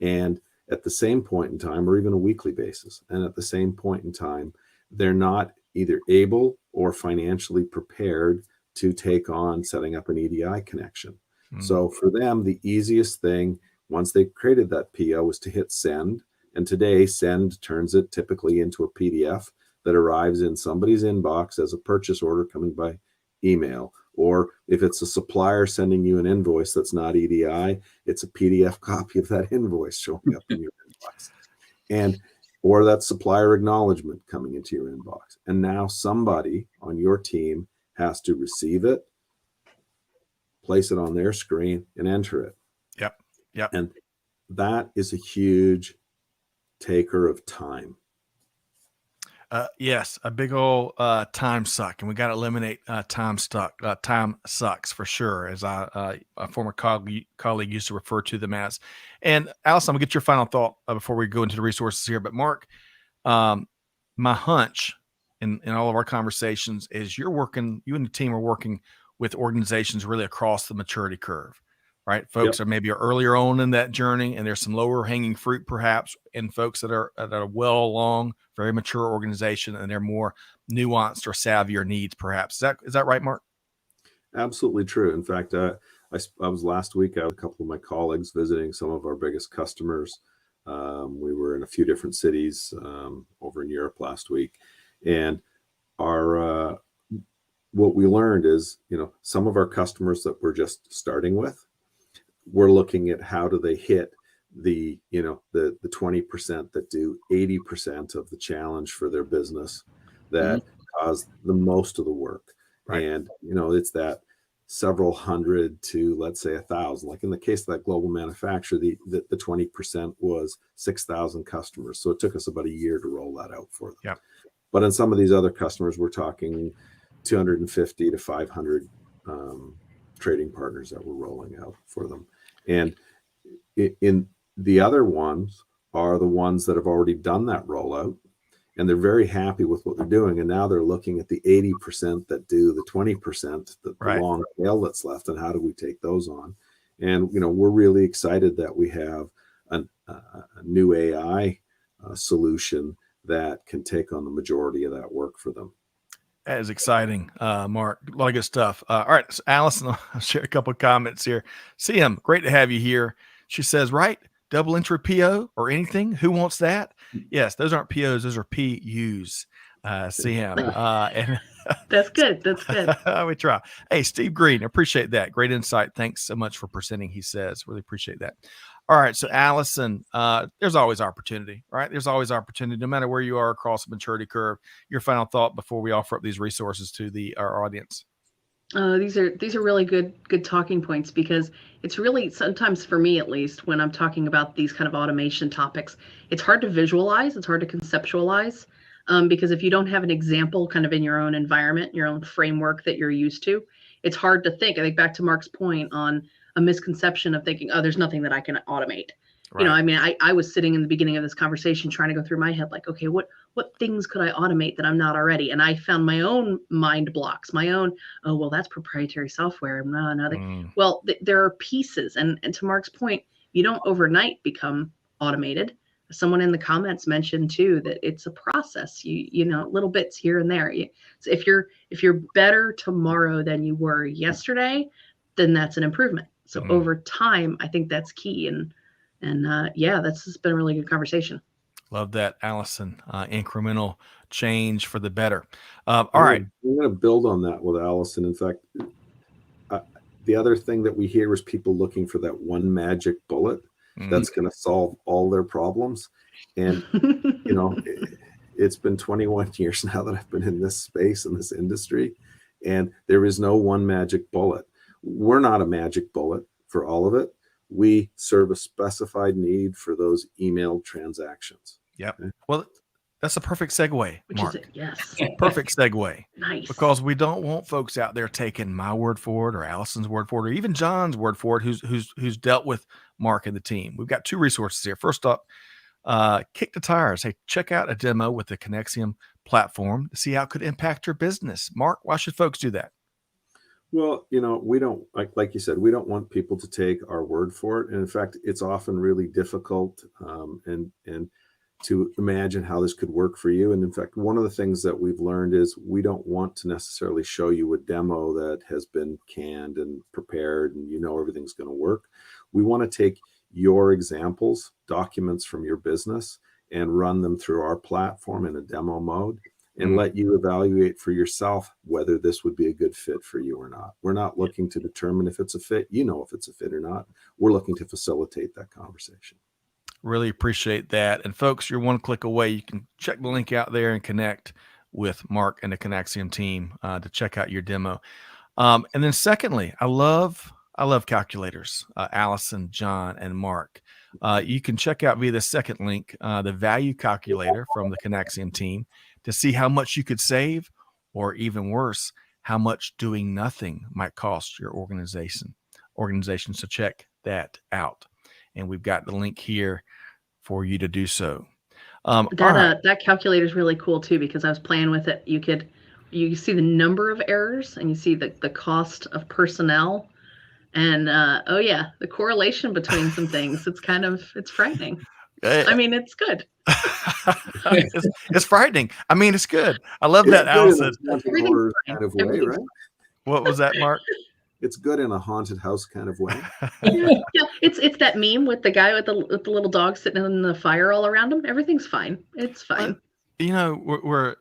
And at the same point in time, or even a weekly basis, and at the same point in time, they're not either able or financially prepared to take on setting up an EDI connection. So for them, the easiest thing, once they created that PO, was to hit send. And today, send turns it typically into a PDF that arrives in somebody's inbox as a purchase order coming by email. Or if it's a supplier sending you an invoice that's not EDI, it's a PDF copy of that invoice showing up in your inbox. Or that supplier acknowledgement coming into your inbox. And now somebody on your team has to receive it, place it on their screen, and enter it. Yep. And that is a huge taker of time. Yes, a big old time suck, and we got to eliminate time sucks for sure, as a former colleague used to refer to them as. And Allison, I'm gonna get your final thought before we go into the resources here. But Mark, my hunch in all of our conversations is you and the team are working with organizations really across the maturity curve. Right, folks are maybe earlier on in that journey, and there's some lower hanging fruit, perhaps, in folks that are well along, very mature organization, and they're more nuanced or savvier needs, perhaps. Is that right, Mark? Absolutely true. In fact, I was last week. I had a couple of my colleagues visiting some of our biggest customers. We were in a few different cities over in Europe last week, and what we learned is, some of our customers that we're just starting with, we're looking at how do they hit the 20% that do 80% of the challenge for their business that cause the most of the work. Right. And, it's that several hundred to, let's say, 1,000. Like in the case of that global manufacturer, the 20% was 6,000 customers. So it took us about a year to roll that out for them. Yeah. But in some of these other customers, we're talking 250 to 500 trading partners that we're rolling out for them. And in the other ones are the ones that have already done that rollout, and they're very happy with what they're doing. And now they're looking at the 80% that do the 20%, the long tail that's left, and how do we take those on? And, we're really excited that we have a new AI solution that can take on the majority of that work for them. That is exciting, Mark. A lot of good stuff. All right, so Allison, I'll share a couple of comments here. CM, great to have you here. She says, right, double entry PO or anything. Who wants that? Yes, those aren't POs. Those are PUs, CM. And That's good. That's good. we try. Hey, Steve Green, appreciate that. Great insight. Thanks so much for presenting, he says. Really appreciate that. All right, so Allison, there's always opportunity, right? There's always opportunity, no matter where you are across the maturity curve. Your final thought before we offer up these resources to our audience. These are really good talking points, because it's really, sometimes for me at least, when I'm talking about these kind of automation topics, it's hard to visualize, it's hard to conceptualize, because if you don't have an example kind of in your own environment, your own framework that you're used to, it's hard to think. I think back to Mark's point on a misconception of thinking, oh, there's nothing that I can automate. Right. I was sitting in the beginning of this conversation trying to go through my head, like, okay, what things could I automate that I'm not already? And I found my own mind blocks, my own, oh, well, that's proprietary software. Well, there are pieces. And to Mark's point, you don't overnight become automated. Someone in the comments mentioned too, that it's a process, little bits here and there. So if you're better tomorrow than you were yesterday, then that's an improvement. So over time, I think that's key. And that's just been a really good conversation. Love that, Allison. Incremental change for the better. All right. I'm going to build on that with Allison. In fact, the other thing that we hear is people looking for that one magic bullet that's going to solve all their problems. And, it's been 21 years now that I've been in this space, in this industry, and there is no one magic bullet. We're not a magic bullet for all of it. We serve a specified need for those emailed transactions. Yep. Okay? Well, that's a perfect segue, Mark. Yes. Perfect segue. Nice. Because we don't want folks out there taking my word for it, or Allison's word for it, or even John's word for it, who's dealt with Mark and the team. We've got two resources here. First up, kick the tires. Hey, check out a demo with the Conexium platform to see how it could impact your business. Mark, why should folks do that? Well, we don't, like you said, we don't want people to take our word for it. And in fact, it's often really difficult and to imagine how this could work for you. And in fact, one of the things that we've learned is we don't want to necessarily show you a demo that has been canned and prepared and everything's going to work. We want to take your examples, documents from your business, and run them through our platform in a demo mode. and let you evaluate for yourself whether this would be a good fit for you or not. We're not looking to determine if it's a fit. You know if it's a fit or not. We're looking to facilitate that conversation. Really appreciate that. And folks, you're one click away. You can check the link out there and connect with Mark and the Conexium team to check out your demo. And then secondly, I love calculators, Allison, John, and Mark. You can check out via the second link, the value calculator from the Conexium team to see how much you could save, or even worse, how much doing nothing might cost your organization. So check that out. And we've got the link here for you to do so. That calculator is really cool too, because I was playing with it. You see the number of errors, and you see the cost of personnel, and the correlation between some things. It's frightening. I mean, it's good. It's frightening. I mean, it's good. I love that, Allison. Kind of way, right? What was that, Mark? It's good in a haunted house kind of way. Yeah, it's that meme with the guy with the little dog sitting in the fire all around him. Everything's fine. It's fine. We're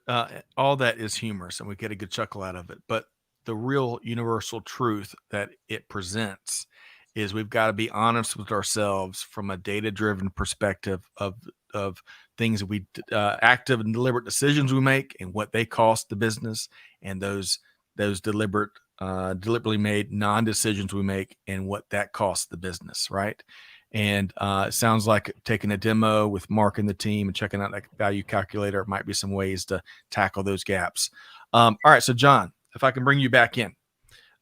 all that is humorous, and we get a good chuckle out of it. But the real universal truth that it presents is we've got to be honest with ourselves from a data-driven perspective of things that we active and deliberate decisions we make and what they cost the business, and those deliberately made non-decisions we make and what that costs the business, right? And it sounds like taking a demo with Mark and the team and checking out that value calculator might be some ways to tackle those gaps. All right, so John, if I can bring you back in,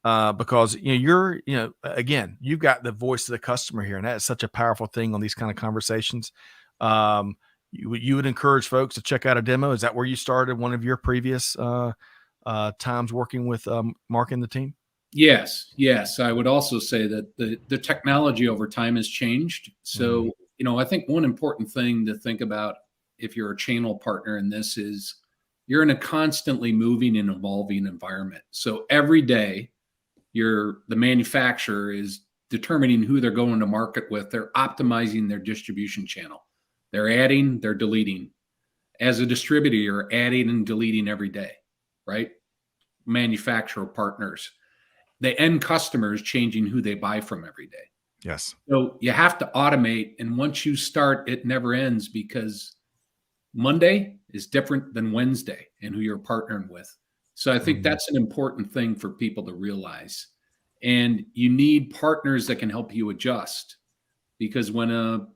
because again, you've got the voice of the customer here, and that is such a powerful thing on these kind of conversations. You would encourage folks to check out a demo. Is that where you started one of your previous times working with Mark and the team? Yes. I would also say that the technology over time has changed. So, I think one important thing to think about if you're a channel partner in this is you're in a constantly moving and evolving environment. So every day the manufacturer is determining who they're going to market with. They're optimizing their distribution channel. They're adding, they're deleting. As a distributor, you're adding and deleting every day, right? Manufacturer partners. The end customer is changing who they buy from every day. Yes. So you have to automate. And once you start, it never ends, because Monday is different than Wednesday and who you're partnering with. So I think that's an important thing for people to realize. And you need partners that can help you adjust, because when a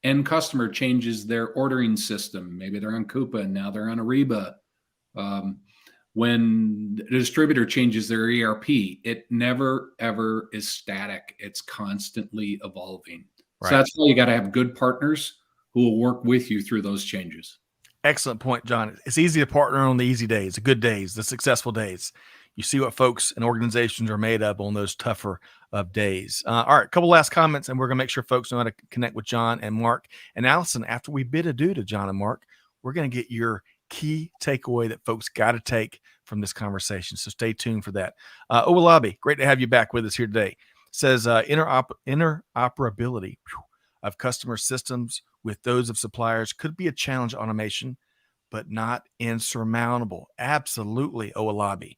end customer changes their ordering system, maybe they're on Coupa and now they're on Ariba. When the distributor changes their ERP, it never, ever is static. It's constantly evolving. Right. So that's why you got to have good partners who will work with you through those changes. Excellent point, John. It's easy to partner on the easy days, the good days, the successful days. You see what folks and organizations are made of on those tougher of days. All right, a couple last comments, and we're going to make sure folks know how to connect with John and Mark. And Allison, after we bid adieu to John and Mark, we're going to get your key takeaway that folks got to take from this conversation. So stay tuned for that. Owalabi, great to have you back with us here today. Says interoperability of customer systems with those of suppliers could be a challenge automation, but not insurmountable. Absolutely, Owalabi.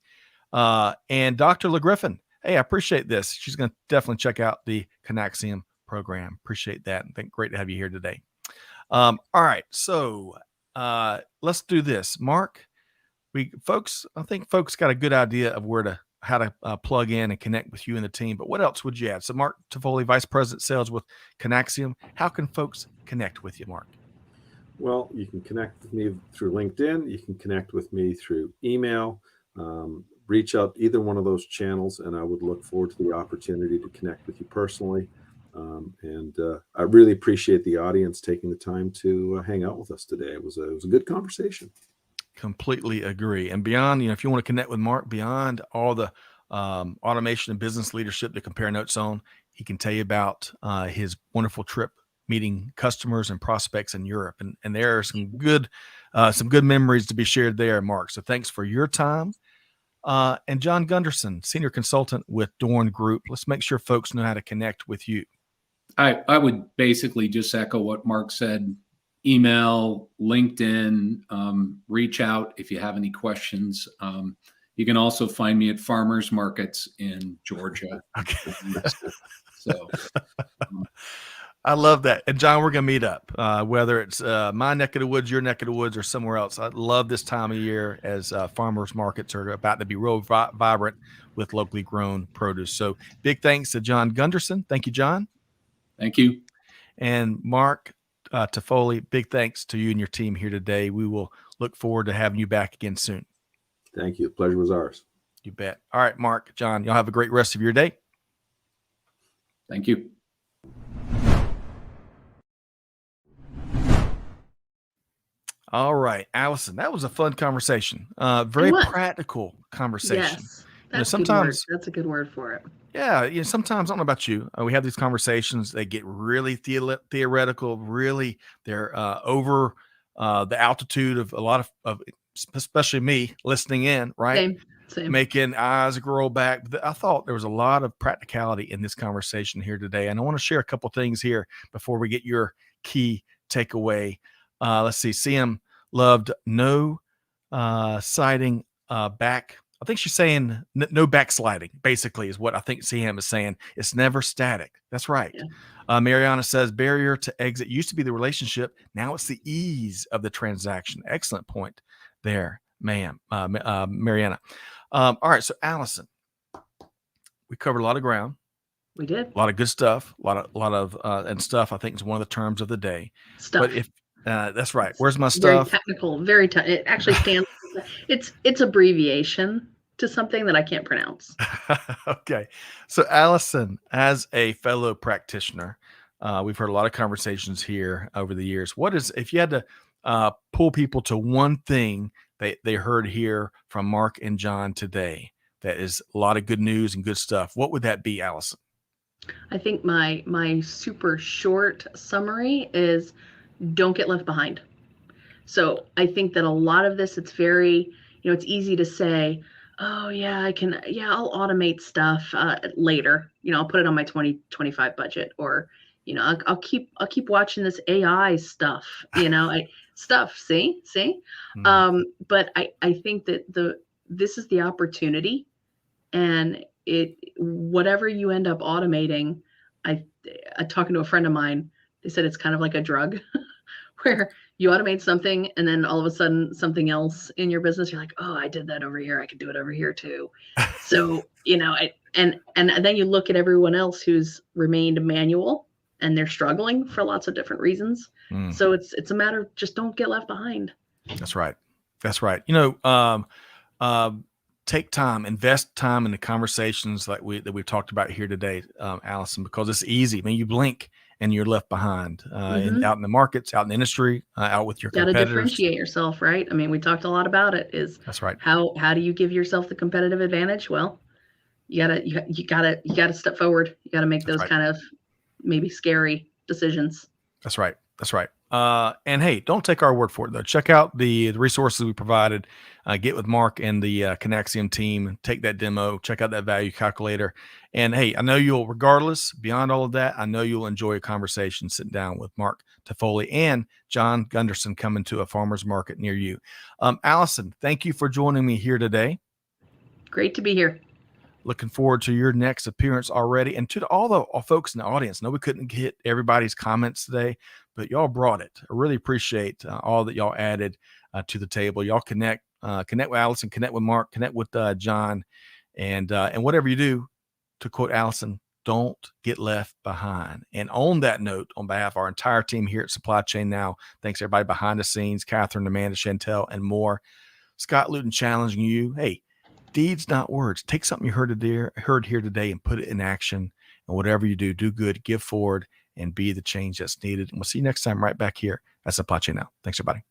And Dr. LeGriffin, hey, I appreciate this. She's going to definitely check out the Conexium program. Appreciate that. And great to have you here today. All right, so let's do this. Mark, I think folks got a good idea of how to plug in and connect with you and the team, but what else would you add? So Mark Toffoli, Vice President Sales with Conexium. How can folks connect with you, Mark? Well, you can connect with me through LinkedIn. You can connect with me through email. Reach out either one of those channels, and I would look forward to the opportunity to connect with you personally. And I really appreciate the audience taking the time to hang out with us today. It was a good conversation. Completely agree. And beyond, if you want to connect with Mark, beyond all the automation and business leadership to compare notes on, he can tell you about his wonderful trip meeting customers and prospects in Europe. And there are some good memories to be shared there, Mark. So thanks for your time. And John Gunderson, Senior Consultant with Dorn Group. Let's make sure folks know how to connect with you. I would basically just echo what Mark said. email, LinkedIn, reach out if you have any questions. You can also find me at farmers markets in Georgia. Okay. So I love that. And John, we're going to meet up, whether it's my neck of the woods, your neck of the woods, or somewhere else. I love this time of year as farmers markets are about to be real vibrant with locally grown produce. So big thanks to John Gunderson. Thank you, John. thank you. And Mark Toffoli, big thanks to you and your team here today. We will look forward to having you back again soon. Thank you. The pleasure was ours. You bet. All right, Mark, John, y'all have a great rest of your day. Thank you. All right, Allison, that was a fun conversation. Very practical conversation. Yes, that's a good word. That's a good word for it. Yeah, sometimes, I don't know about you, we have these conversations, they get really theoretical, really, they're over the altitude of a lot of especially me listening in, right? Same. Making eyes grow back. I thought there was a lot of practicality in this conversation here today, and I want to share a couple things here before we get your key takeaway. Let's see. CM loved no siding back. I think she's saying no backsliding, basically, is what I think CM is saying. It's never static. That's right. Yeah. Mariana says barrier to exit used to be the relationship. Now it's the ease of the transaction. Excellent point there, ma'am, Mariana. All right. So Allison, we covered a lot of ground. We did. A lot of good stuff. A lot of and stuff, I think, is one of the terms of the day. Stuff. But if that's right. Where's my stuff? Very technical. Very it actually stands. It's abbreviation to something that I can't pronounce. Okay. So Allison, as a fellow practitioner, we've heard a lot of conversations here over the years. What is, if you had to pull people to one thing they heard here from Mark and John today, that is a lot of good news and good stuff, what would that be, Allison? I think my super short summary is don't get left behind. So I think that a lot of this, it's very, it's easy to say, oh yeah, I'll automate stuff later. I'll put it on my 2025 budget, or, I'll keep watching this AI stuff, see. Mm-hmm. But I think that this is the opportunity, and whatever you end up automating, I talking to a friend of mine, they said it's kind of like a drug where you automate something and then all of a sudden something else in your business, you're like, oh, I did that over here, I could do it over here too. So, and then you look at everyone else who's remained manual and they're struggling for lots of different reasons. So it's a matter of just don't get left behind. That's right. Take time, invest time in the conversations that we've talked about here today, Allison, because it's easy. I mean, you blink and you're left behind and out in the markets, out in the industry, out with your competitors. Got to differentiate yourself, right? I mean, we talked a lot about it. That's right. How do you give yourself the competitive advantage? Well, you gotta step forward. You gotta make those kind of maybe scary decisions. That's right. And hey, don't take our word for it though. Check out the resources we provided. Get with Mark and the Conexium team. Take that demo. Check out that value calculator. And hey, I know you'll, regardless, beyond all of that, I know you'll enjoy a conversation sitting down with Mark Toffoli and John Gunderson coming to a farmer's market near you. Allison, thank you for joining me here today. Great to be here. Looking forward to your next appearance already. And to all the folks in the audience, no, we couldn't get everybody's comments today, but y'all brought it. I really appreciate all that y'all added to the table. Y'all connect with Allison, connect with Mark, connect with John, and whatever you do, to quote Allison, don't get left behind. And on that note, on behalf of our entire team here at Supply Chain Now, thanks everybody behind the scenes, Catherine, Amanda, Chantel, and more. Scott Luton challenging you. Hey, deeds, not words. Take something you heard here today and put it in action. And whatever you do good, give forward, and be the change that's needed. And we'll see you next time right back here at Supply Chain Now. Thanks, everybody.